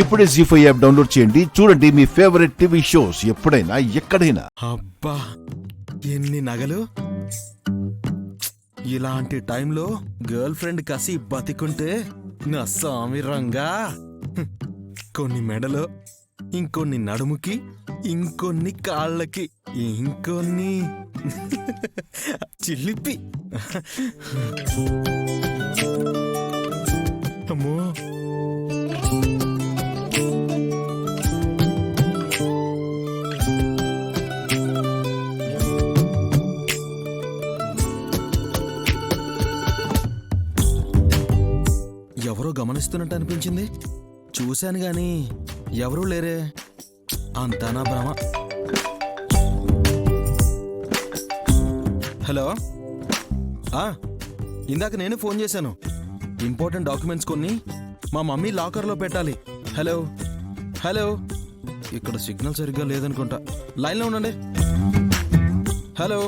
ఇప్పుడే జీ5 app download చేయండి. చూడండి మీ ఫేవరెట్ టీవీ షోస్ ఎప్పుడైనా ఎక్కడైనా. అబ్బా ఎన్ని నగలు! ఇలాంటి టైంలో గర్ల్ ఫ్రెండ్ కసి బతికుంటే నా స్వామి రంగా. కొన్ని మెడలో, ఇంకొన్ని నడుముకి, ఇంకొన్ని కాళ్ళకి, ఇంకొన్ని చిల్లిపి. అమ్మో, ఎవరో గమనిస్తున్నట్టు అనిపించింది. చూశాను గాని ఎవరూ లేరే. అంతా నా భ్రమ. హలో, ఇందాక నేను ఫోన్ చేశాను. ఇంపార్టెంట్ డాక్యుమెంట్స్ కొన్ని మా మమ్మీ లాకర్లో పెట్టాలి. హలో హలో, ఇక్కడ సిగ్నల్ సరిగ్గా లేదనుకుంటా. లైన్లో ఉండండి. హలో,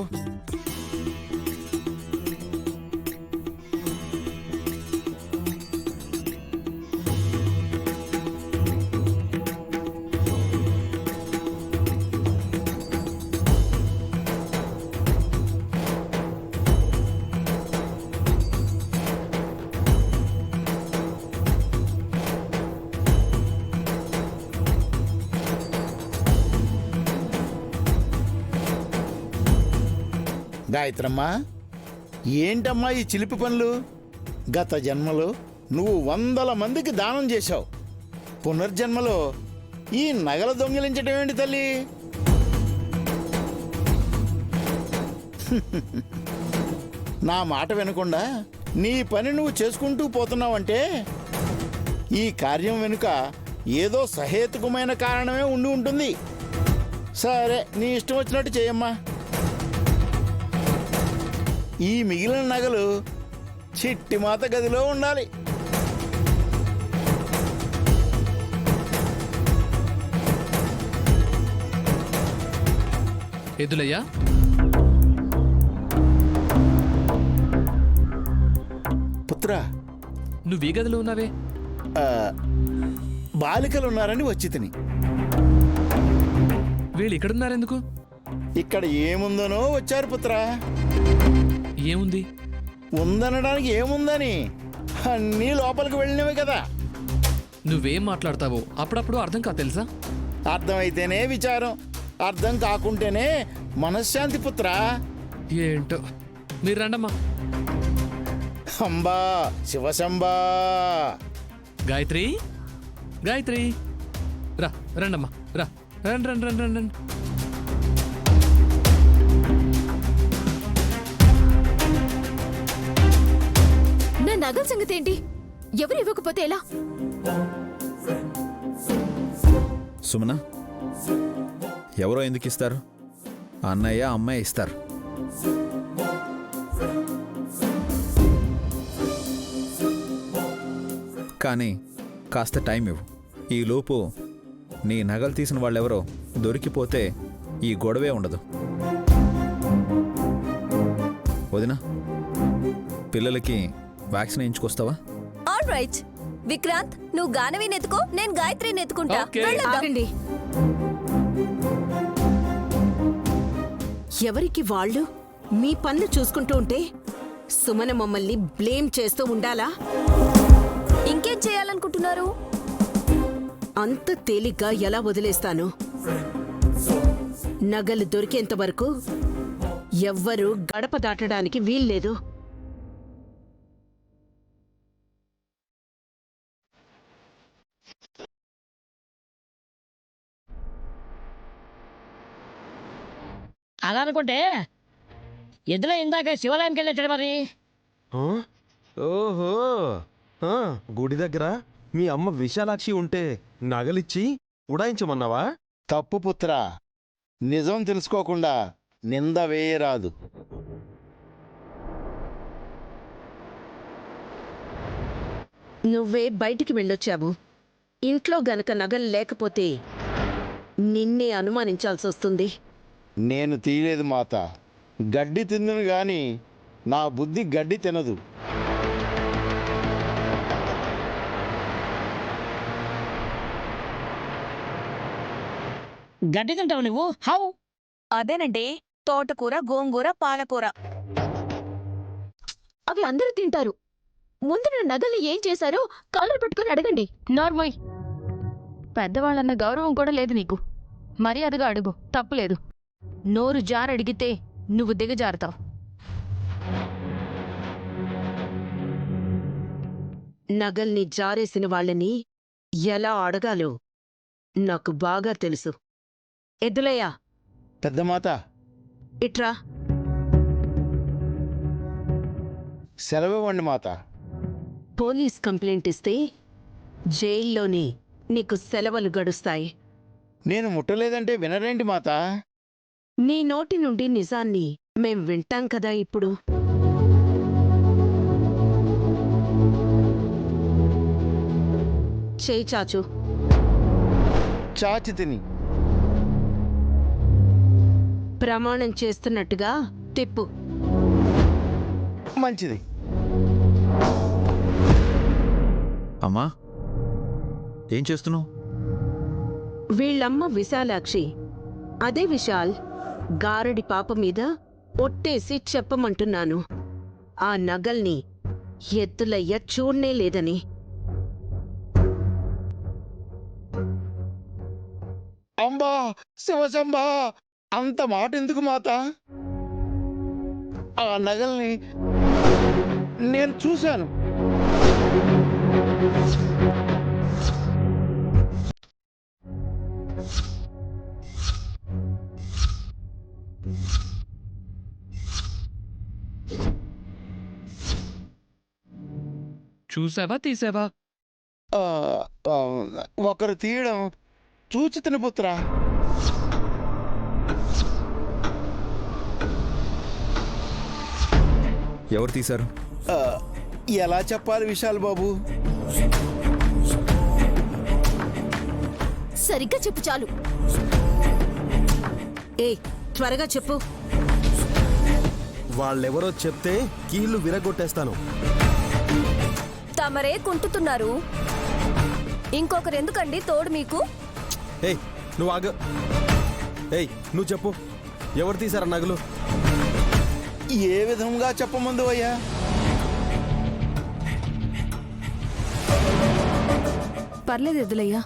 గాయత్రమ్మా, ఏంటమ్మా ఈ చిలిపి పనులు? గత జన్మలో నువ్వు 100 మందికి దానం చేశావు. పునర్జన్మలో ఈ నగలు దొంగిలించడం ఏంటి తల్లి? నా మాట వినకుండా నీ పని నువ్వు చేసుకుంటూ పోతున్నావంటే ఈ కార్యం వెనుక ఏదో సహేతుకమైన కారణమే ఉండి ఉంటుంది. సరే, నీ ఇష్టం వచ్చినట్టు చేయమ్మా. ఈ మిగిలిన నగలు చిట్టి మాత గదిలో ఉండాలి. ఎదులయ్యా, పుత్ర, నువ్వు ఈ గదిలో ఉన్నావే? బాలికలున్నారని వచ్చి తిని. వీళ్ళు ఇక్కడున్నారెందుకు? ఇక్కడ ఏముందనో వచ్చారు పుత్ర. ఏముంది? ఉందనడానికి ఏముందని, అన్నీ లోపలికి వెళ్ళినవి కదా. నువ్వేం మాట్లాడతావో అప్పుడప్పుడు అర్థం కాదు తెలుసా? అర్థమైతేనే విచారం, అర్థం కాకుంటేనే మనశ్శాంతి పుత్ర. ఏంటో, మీరు రండమ్మా. అంబా శివశంబా. గాయత్రి, గాయత్రి, రా, రండమ్మా, రా, రండి రండి రండి రండి రండి. నా నగల సంగతి ఏంటి? ఎవరు ఇవ్వకపోతే ఎలా? సుమన, ఎవరో ఎందుకు ఇస్తారు? అన్నయ్య అమ్మాయి ఇస్తారు. కానీ కాస్త టైం ఇవ్వు. ఈలోపు నీ నగలు తీసిన వాళ్ళెవరో దొరికిపోతే ఈ గొడవే ఉండదు. వదినా, పిల్లలకి వ్యాక్సిన్ వేయించుకొస్తావా? ఆల్రైట్ విక్రాంత్, నువ్వు గానవిని ఎత్తుకో, నేను గాయత్రిని ఎత్తుకుంటా. ఓకే. ఆగండి. ఎవరికి వాళ్ళు మీ పనులు చూసుకుంటూ ఉంటే సుమన మమ్మల్ని బ్లేమ్ చేస్తూ ఉండాలా? ఇంకేం చేయాలనుకుంటున్నారు? అంత తేలిగ్గా ఎలా వదిలేస్తాను? నగలు దొరికేంత వరకు ఎవ్వరూ గడప దాటడానికి వీల్లేదు. అలా అనుకుంటే ఎదురు ఇందాక శివాలయంకి వెళ్ళాడు మరి. ఓహో, గుడి దగ్గర మీ అమ్మ విశాలాక్షి ఉంటే నగలిచ్చి ఉడాయించమన్నావా? తప్పు పుత్ర, నిజం తెలుసుకోకుండా నింద వేయరాదు. నువ్వే బయటికి వెళ్ళొచ్చావు. ఇంట్లో గనక నగలు లేకపోతే నిన్నే అనుమానించాల్సి వస్తుంది. నేను తీయలేదు మాత. గడ్డి తిందును గాని నా బుద్ధి గడ్డి తినదు. గడ్డి తింటావు నువ్వు హౌ? అదేనండి, తోటకూర, గోంగూర, పాలకూర. అవి అందరూ తింటారు. ముందు నా నగల్ని ఏం చేశారో కాలర్ పెట్టుకుని అడగండి. నార్మల్. పెద్దవాళ్ళన్న గౌరవం కూడా లేదు నీకు. మర్యాదగా అడుగు, తప్పులేదు. నోరు జారడిగితే నువ్వు దిగజారుతావు. నగల్ని జారేసిన వాళ్ళని ఎలా అడగాలో నాకు బాగా తెలుసు. ఎద్దులయ్యా, పెద్దమాత ఇట్రా. సెలవివ్వండి మాత. పోలీస్ కంప్లైంట్ ఇస్తే జైల్లోనే నీకు సెలవులు గడుస్తాయి. నేను ముట్టలేదంటే వినరేంటి మాత? నీ నోటి నుండి నిజాన్ని మేం వింటాం కదా ఇప్పుడు. చేయి చాచు. చాచి తిని ప్రమాణం చేస్తున్నట్టుగా తిప్పు. మంచిది. అమ్మా, ఏం చేస్తున్నావు? వీళ్ళమ్మ విశాలాక్షి. అదే విశాల్, గారడి పాప మీద ఒట్టేసి చెప్పమంటున్నాను. ఆ నగల్ని ఎద్దులయ్య చూడ్నే లేదని. అంబా శివశంబా, అంత మాట ఎందుకు మాత? ఆ నగల్ని నేను చూశాను. చూసావా తీసావా? ఆ, ఆ, ఒకరు తీయడం చూచి తినపుత్రా. ఎవరు తీశారు? ఎలా చెప్పాలి విశాల్ బాబు? సరిగ్గా చెప్పు చాలు. ఏ త్వరగా చెప్పు. వాళ్ళెవరో చెప్తే కీళ్లు విరగొట్టేస్తాను. తమరే కుంటుతున్నారు, ఇంకొకరు ఎందుకండి తోడు మీకు? ఏయ్ నువ్వు ఆగ. ఏయ్ నువ్వు చెప్పు, ఎవరు తీశారా నగలు? ఏ విధంగా చెప్పమందు అయ్యా? పర్లేదు ఎద్దులయ్యా,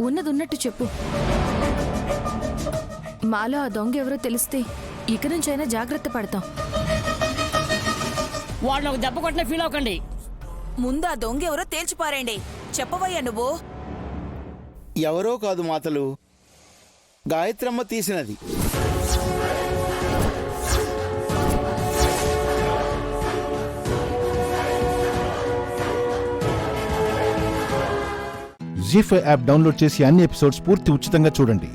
ఉన్నది ఉన్నట్టు చెప్పు. మాలో ఆ దొంగ ఎవరో తెలిస్తే ఇక నుంచైనా జాగ్రత్త పడతాం. వాళ్ళు ఒక దెబ్బ కొట్టిన ఫీల్ అవ్వకండి. ముందు ఆ దొంగ ఎవరో తేల్చిపారండి. చెప్పవయ్యా నువ్వు. ఎవరో కాదు మాతలు, గాయత్రమ్మ తీసినది. జీ5 యాప్ డౌన్లోడ్ చేసి అన్ని ఎపిసోడ్స్ పూర్తి ఉచితంగా చూడండి.